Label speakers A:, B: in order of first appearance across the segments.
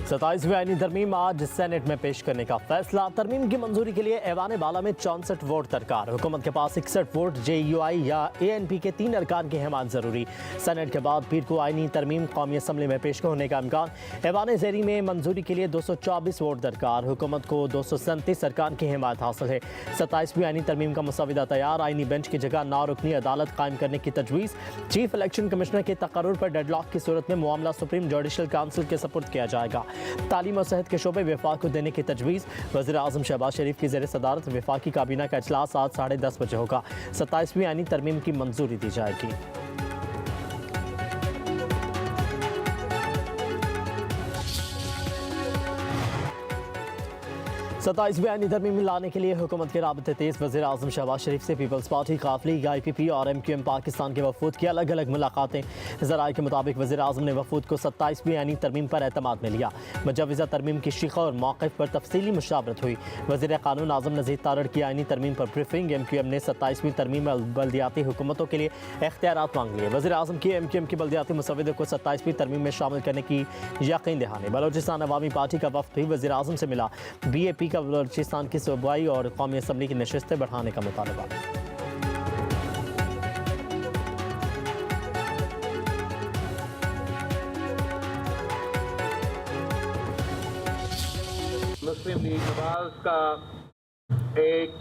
A: 27वीं आईनी तरमीम आज सेनेट में पेश करने का फैसला। तरमीम की मंजूरी के लिए ऐवान बाला में 64 वोट दरकार। हुकूमत के पास 61 वोट। JUI या ANP के 3 अरकान की हिमायत जरूरी। सेनेट के बाद पीर को आईनी तरमीम कौमी असम्बली में पेश होने का इम्कान। ऐवान ज़ेरी में मंजूरी के लिए 224 वोट दरकार। हुकूमत को 237 अरकान की हिमायत हासिल है। 27वीं आईनी तरमीम का मुसविदा तैयार। आईनी बेंच की जगह 9 रुकनी अदालत कायम करने की तजवीज़। चीफ इलेक्शन कमिश्नर के तकर्रुर पर डेडलॉक की सूरत में मामला सुप्रीम जुडिशल काउंसिल के सपुर्द किया जाएगा। तालीम और सेहत के शोबे वफाक को देने की तजवीज़। वज़ीर आज़म शहबाज शरीफ की ज़ेर सदारत वफाकी काबीना का इजलास आज 10:30 बजे होगा। 27वीं आईनी तरमीम की मंजूरी दी जाएगी। 27वीं आईनी तरमीम लाने के लिए हुकूमत के राबते तेज़। वज़ीर आज़म शहबाज शरीफ से पीपल्स पार्टी, काफ लीग, IPP और MQM पाकिस्तान के वफूद की अलग अलग मुलाकातें। ज़राए के मुताबिक वज़ीर आज़म ने वफूद को 27वीं आईनी तरमीम पर एतमाद में लिया। मुजवज़ा तरमीम की शिक़ा और मौक़िफ़ पर तफसीली मुशावरत हुई। वज़ीर क़ानून आज़म नज़ीर तारड़ की आईनी तरमीम पर ब्रीफिंग। MQM ने 27वीं तरमीम बल्दियाती हुकूमतों के लिए इख्तियारात मांग लिए। वज़ीर आज़म की MQM की बल्दियाती मुसव्वदे को 27वीं तरमीम में शामिल करने की यकीन दहानी। बलोचिस्तान अवामी पार्टी का वफ़द भी वज़ीर आज़म से मिला। BAP का बलोचिस्तान की सूबाई और कौमी असम्बली की नशिस्तें बढ़ाने का मुतालबा।
B: मुस्लिम लीग नवाज का एक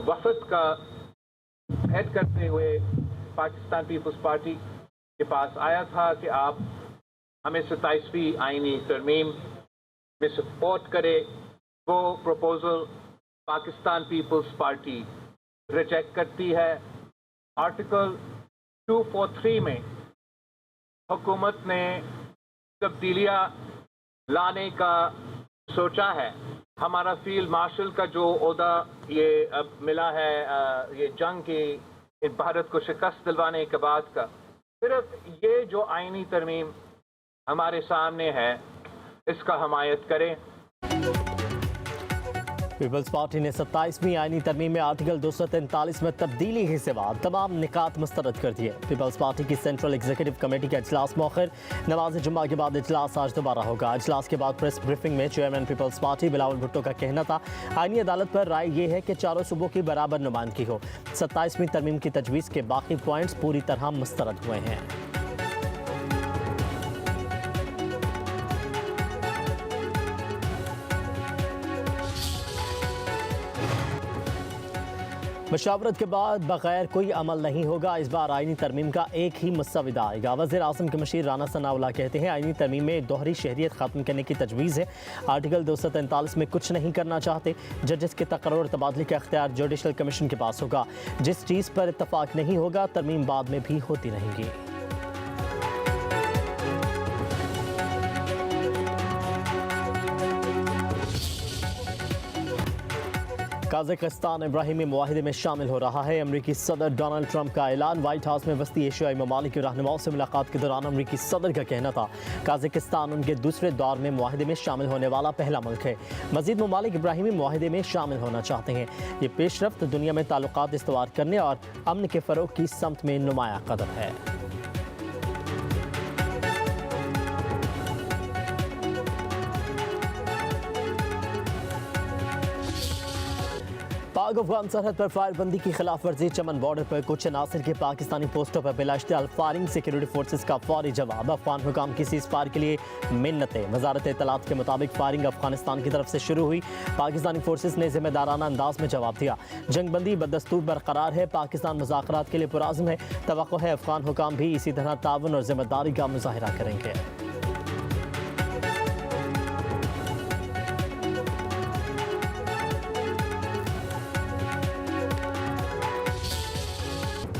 B: वफद का हेड करते हुए पाकिस्तान पीपल्स पार्टी के पास आया था कि आप हमें 27वीं आईनी तरमीम में सपोर्ट करे। वो proposal Pakistan Peoples Party reject करती है। आर्टिकल 243 में हुकूमत ने तब्दीलियाँ लाने का सोचा है। हमारा फील्ड मार्शल का जो ओहदा ये अब मिला है ये जंग की भारत को शिकस्त दिलवाने के बाद का, सिर्फ ये जो आईनी तरमीम हमारे सामने है इसका हमायत करें।
A: पीपल्स पार्टी ने 27वीं आईनी तरमीम में आर्टिकल 243 में तब्दीली के सिवा तमाम निकात मुस्तरद कर दिए। पीपल्स पार्टी की सेंट्रल एग्जीक्यूटिव कमेटी का इजलास मौखर। नमाज जुम्मा के बाद इजलास आज दोबारा होगा। इजलास के बाद प्रेस ब्रीफिंग में chairman Peoples Party Bilawal Bhutto का कहना था आईनी अदालत पर राय ये है कि चारों सूबों की बराबर नुमाइंदगी हो। 27वीं तरमीम की तजवीज़ के बाकी पॉइंट्स पूरी तरह मुस्तरद हुए हैं। मशावरत के बाद बगैर कोई अमल नहीं होगा। इस बार आईनी तरमीम का एक ही मुसविदा आएगा। वज़ीर आज़म के मशीर राना सनाउल्लाह कहते हैं आईनी तरमीम में दोहरी शहरियत ख़त्म करने की तजवीज़ है। आर्टिकल 243 में कुछ नहीं करना चाहते। जजेस के तकर्रुर और तबादले का इख्तियार जुडिशल कमीशन के पास होगा। जिस चीज़ पर इत्तफाक नहीं होगा तरमीम बाद में भी होती रहेंगी। काज़ाकिस्तान इब्राहिमी मुआहिदे में शामिल हो रहा है। अमरीकी सदर डोनाल्ड ट्रंप का ऐलान। व्हाइट हाउस में वस्ती एशियाई ममालिक के रहनुमाओं से मुलाकात के दौरान अमरीकी सदर का कहना था काज़ाकिस्तान उनके दूसरे दौर में मुआहिदे में शामिल होने वाला पहला मुल्क है। मज़ीद ममालिक इब्राहिमी मुआहिदे में शामिल होना चाहते हैं। ये पेशरफ्त दुनिया में ताल्लुकात इस्तवार करने और अमन के फ़रोग़ की समत में नुमाया कदम है। पाक अफगान सरहद पर फायरबंदी की खिलाफ वर्जी। चमन बॉर्डर पर कुछ अनासर के पाकिस्तानी पोस्टों पर बिलाश्तियाल फायरिंग। सिक्योरिटी फोर्सेस का फौरी जवाब। अफगान हुकाम की सीज़ फायर के लिए मिन्नतें। वजारत इत्तलात के मुताबिक फायरिंग अफगानिस्तान की तरफ से शुरू हुई। पाकिस्तानी फोर्सेस ने जिम्मेदाराना अंदाज में जवाब दिया। जंगबंदी बदस्तूर बरकरार है। पाकिस्तान मुज़ाकरात के लिए पुरअज़्म है। तवक्को है अफगान हुकाम भी इसी तरह ताउन और जिम्मेदारी का मुज़ाहिरा करेंगे।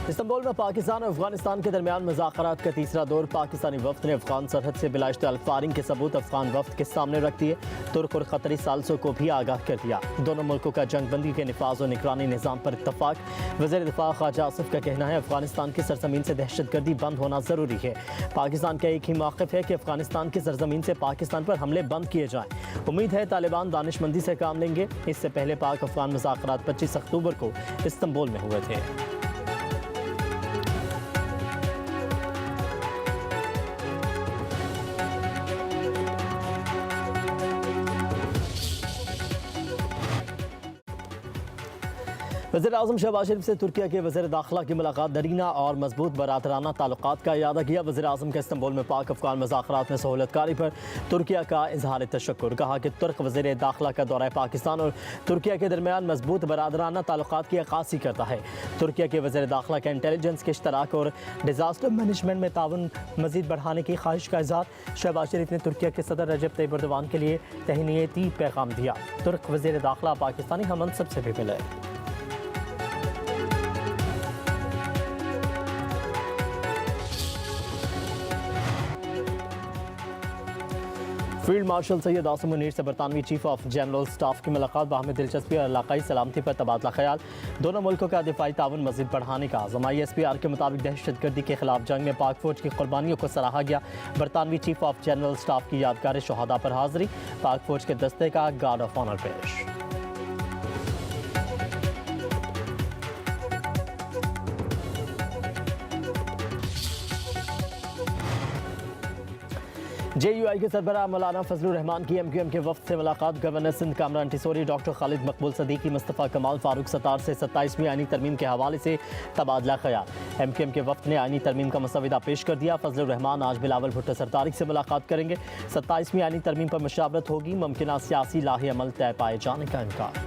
A: इस्तांबुल में पाकिस्तान और अफगानिस्तान के दरमियान मुज़ाकरात का तीसरा दौर। पाकिस्तानी वफ्द ने अफगान सरहद से बिलाश्तियाल फायरिंग के सबूत अफगान वफ्द के सामने रख दिए। तुर्क और क़तरी सालसों को भी आगाह कर दिया। दोनों मुल्कों का जंगबंदी के निफाज और निगरानी निज़ाम पर इत्तफाक। वज़ीर दिफ़ा ख्वाजा आसिफ का कहना है अफगानिस्तान की सरजमीन से दहशतगर्दी बंद होना ज़रूरी है। पाकिस्तान का एक ही मौक़िफ़ है कि अफगानिस्तान की सरजमीन से पाकिस्तान पर हमले बंद किए जाएँ। उम्मीद है तालिबान दानिशमंदी से काम लेंगे। इससे पहले पाक अफगान मुज़ाकरात 25 अक्टूबर को इस्तांबुल में हुए थे। वज़ीर-ए-आज़म शहबाज शरीफ से तुर्किया के वज़ीर दाखिला की मुलाकात दरीना और मजबूत बरादराना ताल्लुकात का इरादा किया। वज़ीर-ए-आज़म का इस्तांबुल में पाक अफ़गान मुज़ाकरात में सहूलतकारी पर तुर्किया का इजहार तशक्कुर। कहा कि तुर्क वज़ीर दाखिला का दौरा पाकिस्तान और तुर्किया के दरमियान मजबूत बरादराना ताल्लुकात की अक्कासी करता है। तुर्किया के वज़ीर दाखिला का इंटेलिजेंस के इश्तराक और डिज़ास्टर मैनेजमेंट में ताउन मज़ीद बढ़ाने की ख्वाहिश का इज़हार। शहबाज शरीफ ने तुर्किया के सदर रजब तैयब एर्दोगान के लिए तहनीती पैगाम दिया। तुर्क वज़ीर दाखिला पाकिस्तानी हममनसब से भी मिले। फील्ड मार्शल सैयद आसिम मुनीर से बरतानवी चीफ ऑफ जनरल स्टाफ की मुलाकात। बाहमी दिलचस्पी और इलाकाई सलामती पर तबादला ख्याल। दोनों मुल्कों का दिफाई ताउन मज़ीद बढ़ाने का आज़म। ISPR के मुताबिक दहशतगर्दी के खिलाफ जंग में पाक फौज की कुर्बानियों को सराहा गया। बरतानवी चीफ ऑफ जनरल स्टाफ की यादगार शहादा पर हाजिरी। पाक फौज के दस्ते का गार्ड ऑफ ऑनर पेश। JUI के सरबराह मौलाना फजलुर रहमान की MQM के वफ्द से मुलाकात। गवर्नर सिंध कामरान टिसोरी, डॉक्टर खालिद मकबूल सदीकी, मुस्तफ़ा कमाल, फारूक सत्तार से 27वीं आईनी तरमीम के हवाले से तबादला ख्याल। MQM के वफ्द ने आईनी तरमीम का मसविदा पेश कर दिया। फजलुर रहमान आज बिलावल भुट्टो सरतारी से मुलाकात करेंगे। 27वीं आईनी तरमीम पर मशावरत होगी। मुमकिन सियासी लाहे अमल तय पाए जाने का इम्कान।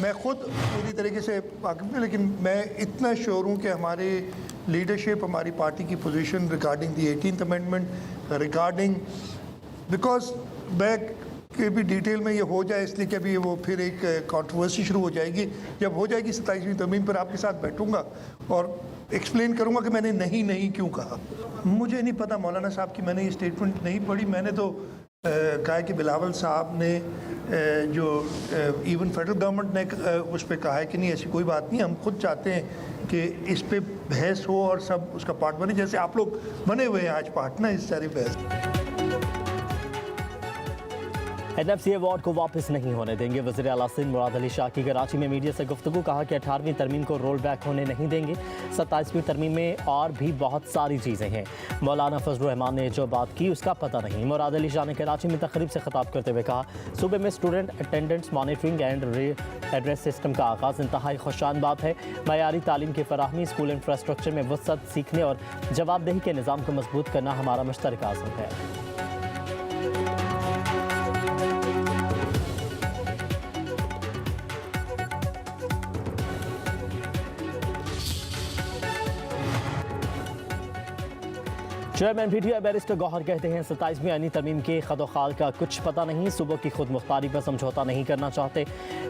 C: मैं ख़ुद पूरी तरीके से वाकिफ़ हूँ, लेकिन मैं इतना श्योर हूँ कि हमारी लीडरशिप, हमारी पार्टी की position regarding the 18th amendment, regarding because मैं के भी डिटेल में ये हो जाए, इसलिए कि अभी वो फिर एक कंट्रोवर्सी शुरू हो जाएगी। जब हो जाएगी 27वीं तरमीम पर आपके साथ बैठूंगा और एक्सप्लेन करूंगा कि मैंने नहीं क्यों कहा। मुझे नहीं पता मौलाना साहब की, मैंने ये स्टेटमेंट नहीं पढ़ी। मैंने तो कहा कि बिलावल साहब ने जो इवन फेडरल गवर्नमेंट ने उस पर कहा है कि नहीं ऐसी कोई बात नहीं, हम खुद चाहते हैं कि इस पे बहस हो और सब उसका पार्ट बने, जैसे आप लोग बने हुए हैं आज पार्ट ना इस सारी बहस।
A: NFC अवार्ड को वापस नहीं होने देंगे। वज़ीर आला सिंध मुराद अली शाह की कराची में मीडिया से गुफ्तगू। कहा कि 18वीं तरमीम को रोल बैक होने नहीं देंगे। 27वीं तरमीम में और भी बहुत सारी चीज़ें हैं। मौलाना फजलुर रहमान ने जो बात की उसका पता नहीं। मुराद अली शाह ने कराची में तकरीब से खिताब करते हुए कहा, सूबे में student attendance monitoring and address system का आगाज़ इंतहाई खुशान बात है। मयारी तालीम की फराहमी, स्कूल इंफ्रास्ट्रक्चर में वसअत, सीखने और जवाबदेही के निज़ाम को मजबूत करना हमारा मुश्तरका आज़म है। 'चेयरमैन PTI बैरिस्टर गौहर कहते हैं 27वीं आईनी तरमीम के खदोखाल का कुछ पता नहीं। सूबों की खुद मुख्तारी पर समझौता नहीं करना चाहते।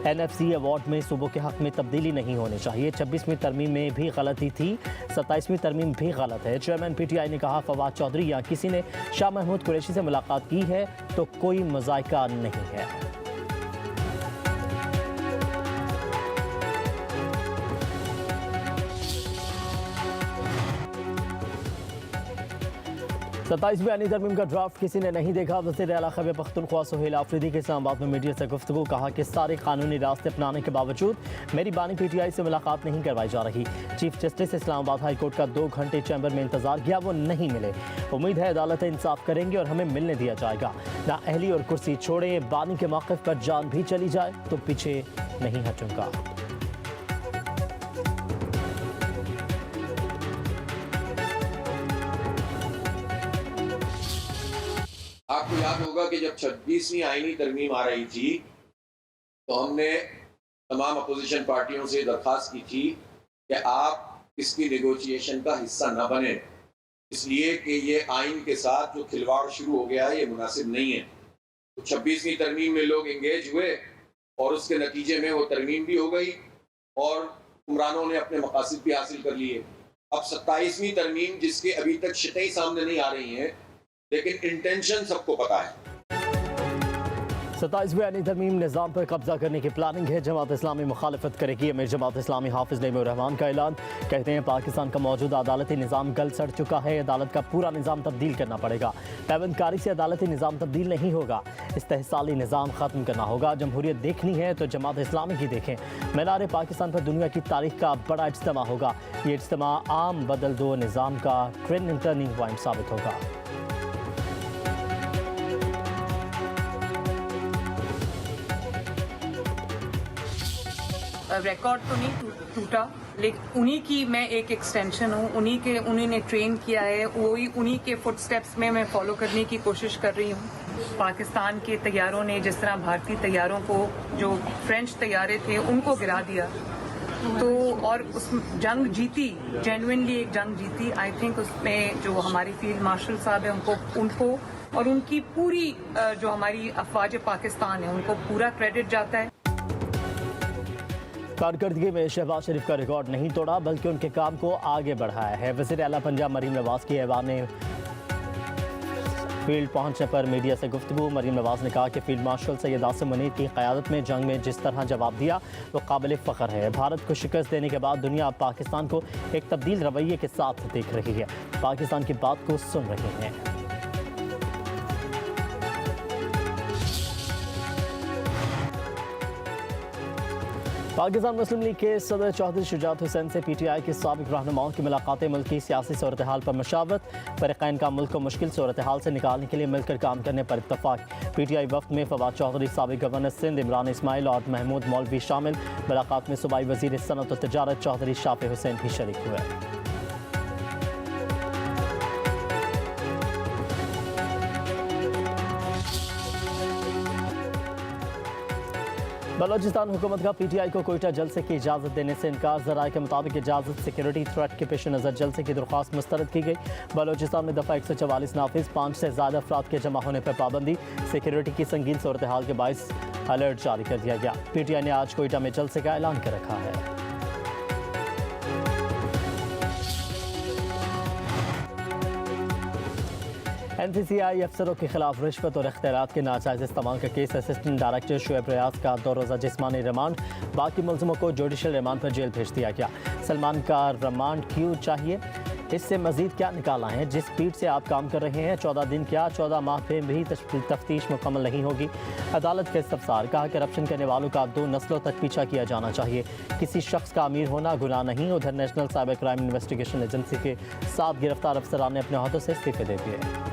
A: NFC अवार्ड में सूबों के हक में तब्दीली नहीं होनी चाहिए। 26वीं तरमीम में भी गलती थी, 27वीं तरमीम भी गलत है। चेयरमैन PTI ने कहा, फवाद चौधरी या किसी ने शाह महमूद कुरैशी से मुलाकात की है तो कोई मज़ायका नहीं है। सत्ताईसवीं आईनी तरमीम का ड्राफ्ट किसी ने नहीं देखा। वज़ीर आला खैबर पख्तूनख्वा सुहेल आफरीदी के इस्लामाबाद में मीडिया से गुफ्तगू। कहा कि सारे कानूनी रास्ते अपनाने के बावजूद मेरी बानी PTI से मुलाकात नहीं करवाई जा रही। Chief justice Islamabad high court का 2 घंटे चैम्बर में इंतजार किया, वो नहीं मिले। उम्मीद है अदालत इंसाफ करेंगे और हमें मिलने दिया जाएगा। ना अहली और कुर्सी छोड़े, बानी के मौक़िफ़ पर जान भी चली जाए तो पीछे नहीं हटूंगा।
D: आपको याद होगा कि जब 26वीं आईनी तरमीम आ रही थी तो हमने तमाम अपोजिशन पार्टियों से दरख्वास्त की थी कि आप इसकी नेगोशिएशन का हिस्सा न बने, इसलिए कि ये आइन के साथ जो खिलवाड़ शुरू हो गया है ये मुनासिब नहीं है। तो 26वीं तरमीम में लोग इंगेज हुए और उसके नतीजे में वो तरमीम भी हो गई और हुक्मरानों ने अपने मकासद भी हासिल कर लिए। अब 27वीं तरमीम जिसके अभी तक शिकई सामने नहीं आ रही हैं, लेकिन इंटेंशन सबको पता है।
A: 27वें आईनी तरमीम निज़ाम पर कब्जा करने की प्लानिंग है। जमात इस्लामी मुखालफत करेगी। अमीर जमात इस्लामी हाफिज़ नईमुर रहमान का ऐलान। कहते हैं पाकिस्तान का मौजूदा अदालती निज़ाम गल सड़ चुका है। अदालत का पूरा निज़ाम तब्दील करना पड़ेगा। पैबंदकारी से अदालती निज़ाम तब्दील नहीं होगा। इस्तेहसाली निज़ाम ख़त्म करना होगा। जमहूरियत देखनी है तो जमात इस्लामी की देखें। मीनार पाकिस्तान पर दुनिया की तारीख का बड़ा इज्तिमा होगा। ये इज्तिमा आम बदल दो निज़ाम का टर्निंग पॉइंट साबित होगा।
E: रिकॉर्ड तो नहीं टूटा, लेकिन उन्हीं की मैं एक एक्सटेंशन हूँ। उन्हीं ने ट्रेन किया है, वही उन्हीं के फुटस्टेप्स में मैं फॉलो करने की कोशिश कर रही हूँ। पाकिस्तान के तैयारों ने जिस तरह भारतीय तैयारों को, जो फ्रेंच तैयारे थे, उनको गिरा दिया, तो और उस जंग जीती, जेन्युइनली एक जंग जीती। आई थिंक उसमें जो हमारी फील्ड मार्शल साहब है उनको और उनकी पूरी जो हमारी अफवाज पाकिस्तान है उनको पूरा क्रेडिट जाता है।
A: कारकर्दगी में शहबाज शरीफ का रिकॉर्ड नहीं तोड़ा, बल्कि उनके काम को आगे बढ़ाया है। वज़ीर आला पंजाब मरीम नवाज की ऐवान ने फील्ड पहुंचने पर मीडिया से गुफ्तगू। मरीम नवाज ने कहा कि फील्ड मार्शल सैयद आसिम मुनीर की क़यादत में जंग में जिस तरह जवाब दिया वो काबिल फ़ख्र है। भारत को शिकस्त देने के बाद दुनिया अब पाकिस्तान को एक तब्दील रवैये के साथ देख रही है, पाकिस्तान की बात को सुन रही है। पाकिस्तान मुस्लिम लीग के सदर चौधरी शुजात हुसैन से PTI के साबिक रहनुमाओं की मुलाकातें। मुल्क की सियासी सूरत हाल पर मशावरत। फरीक़ैन का मुल्क को मुश्किल सूरत हाल से निकालने के लिए मिलकर काम करने पर इत्तफाक। PTI वफ्द में फवाद चौधरी, साबिक गवर्नर सिंध इमरान इस्माइल और महमूद मौलवी शामिल। मुलाकात में सूबाई वज़ीर सनअत व तिजारत चौधरी शाफी हुसैन भी शरीक हुए। बलोचिस्तान हुकूमत का PTI को कोयटा जलसे की इजाज़त देने से इनकार। ज़राए के मुताबिक इजाज़त सिक्योरिटी थ्रेट के पेश नज़र जलसे की दरख्वास्त मुस्तरद की गई। बलोचिस्तान में दफ़ा 144 नाफिज, 5 से ज़्यादा अफराद के जमा होने पर पाबंदी। सिक्योरिटी की संगीन सूरत हाल के बायस अलर्ट जारी कर दिया गया। PTI ने आज कोयटा में जलसे का ऐलान कर रखा है। NCCI अफसरों के खिलाफ रिश्वत और इख्तियारात के नाजायज़ इस्तेमाल का केस। असिस्टेंट डायरेक्टर शुएब रियाज का 2 रोज़ा जिस्मानी रिमांड। बाकी मुलज़िमों को जुडिशल रिमांड पर जेल भेज दिया गया। सलमान का रिमांड क्यों चाहिए, इससे मज़ीद क्या निकाला है? जिस स्पीड से आप काम कर रहे हैं, 14 दिन क्या 14 माह पे भी तफ्तीश मुकम्मल नहीं होगी। अदालत के इस्तफसार। कहा करप्शन करने वालों का 2 नस्लों तक पीछा किया जाना चाहिए। किसी शख्स का अमीर होना गुनाह नहीं। उधर national cyber crime investigation agency के 7 गिरफ्तार अफसरान ने अपने अहदों से इस्तीफे दे दिए।